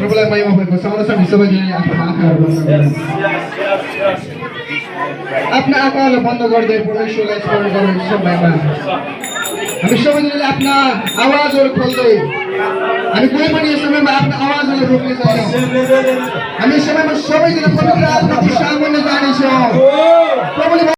Problema yung bersama-sama सबैजनाले आफ्ना आँखाहरू बन्द गर्दै परमेश्वरलाई स्मरण गरौँ समयमा हामी सबैजनाले आफ्ना आवाजहरू खोल्दै हामी कुनै पनि यस समयमा आफ्ना आवाजहरू रोक्ने छैनौँ हामी यस समयमा सबैजना पवित्र आत्माको सामुन्ने जानेछौँ प्रभुले